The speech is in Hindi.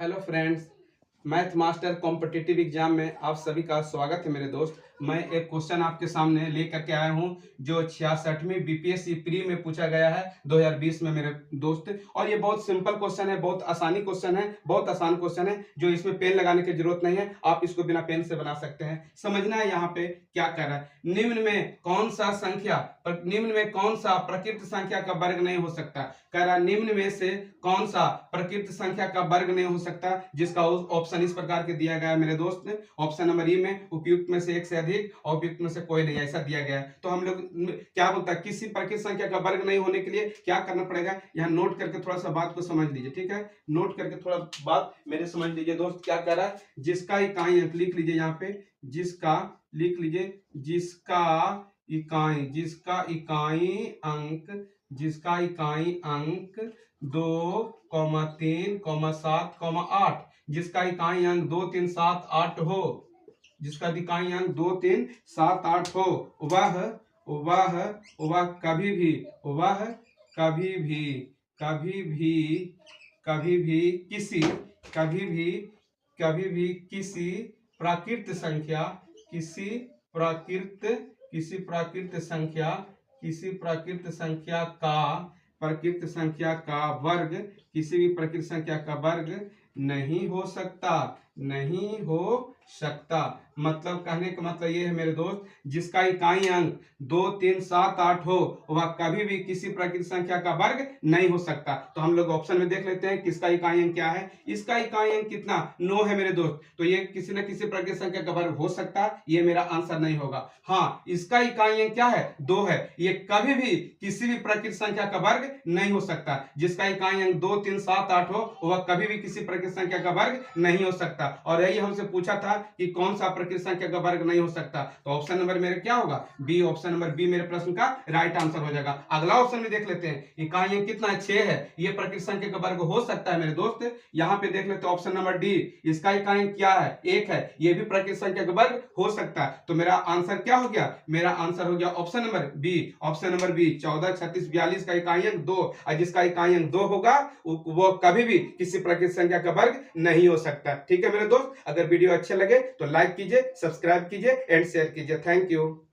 Hello friends, math master competitive exam में आप सभी का स्वागत है मेरे दोस्त। मैं एक क्वेश्चन आपके सामने लेकर के आया हूं जो 66वीं बीपीएससी प्री में पूछा गया है 2020 में मेरे दोस्त। और ये बहुत सिंपल क्वेश्चन है, बहुत आसानी क्वेश्चन है, बहुत आसान क्वेश्चन है जो इसमें पेन लगाने की जरूरत नहीं है। आप इसको बिना पेन से बना सकते हैं। समझना है यहाँ पे क्या कर रहा है। निम्न में कौन सा प्रकृत संख्या का वर्ग नहीं हो सकता। कह रहा निम्न में से कौन सा प्रकृत संख्या का वर्ग नहीं हो सकता, जिसका ऑप्शन इस प्रकार के दिया गया है मेरे दोस्त ने। ऑप्शन नंबर ई में उपयुक्त में से एक से अधिक और उपयुक्त में से कोई नहीं, ऐसा दिया गया है। तो हम लोग क्या बोलता है, किसी प्रकृत संख्या का वर्ग नहीं होने के लिए क्या करना पड़ेगा, यहाँ नोट करके थोड़ा सा बात को समझ लीजिए। ठीक है, नोट करके थोड़ा बात मेरे समझ लीजिए दोस्त। क्या कह रहा है, जिसका इकाई अंक लिख लीजिए यहाँ पे, जिसका लिख लीजिए, जिसका इकाई अंक 2,3,7,8, जिसका इकाई अंक 2, 3, 7, 8 हो, जिसका इकाई अंक 2, 3, 7, 8 हो, वह वह वह कभी भी वह कभी भी कभी भी कभी भी किसी कभी भी कभी भी किसी प्राकृत संख्या किसी प्राकृत संख्या का वर्ग, किसी भी प्राकृत संख्या का वर्ग नहीं हो सकता। मतलब कहने का मतलब ये है मेरे दोस्त, जिसका इकाई अंक 2, 3, 7, 8 हो, वह कभी भी किसी प्राकृत संख्या का वर्ग नहीं हो सकता। तो हम लोग ऑप्शन में देख लेते हैं किसका इकाई अंक क्या है। इसका इकाई अंक कितना 9 है मेरे दोस्त, तो ये किसी न किसी प्राकृत संख्या का वर्ग हो सकता है, ये मेरा आंसर नहीं होगा। हाँ, इसका इकाई अंक क्या है, 2 है, ये कभी भी किसी भी प्राकृत संख्या का वर्ग नहीं हो सकता। जिसका इकाई अंक 2, 3, 7, 8 हो, वह कभी भी किसी प्राकृत संख्या का वर्ग नहीं हो सकता। और यही हमसे पूछा था कि कौन सा प्राकृत संख्या का वर्ग नहीं हो सकता, तो ऑप्शन नंबर मेरे क्या होगा, बी। ऑप्शन नंबर बी मेरे प्रश्न का राइट आंसर हो जाएगा। अगला ऑप्शन में देख लेते हैं, इकाई अंक कितना है, 6 है, ये प्राकृत संख्या का वर्ग हो सकता है मेरे दोस्त। यहाँ पे देख लेते हैं ऑप्शन नंबर डी, इसका इकाई अंक क्या है, 1 है, ये भी प्राकृत संख्या का वर्ग हो सकता है। तो मेरा आंसर क्या हो गया, मेरा आंसर हो गया option number B. Option number B 14, 36, 42 का इकाई अंक 2, और जिसका इकाई अंक 2 होगा वो कभी भी किसी प्राकृत संख्या का वर्ग नहीं हो सकता। ठीक है मेरे दोस्त, अगर वीडियो अच्छे लगे तो लाइक कीजिए, सब्सक्राइब कीजिए एंड शेयर कीजिए। Thank you.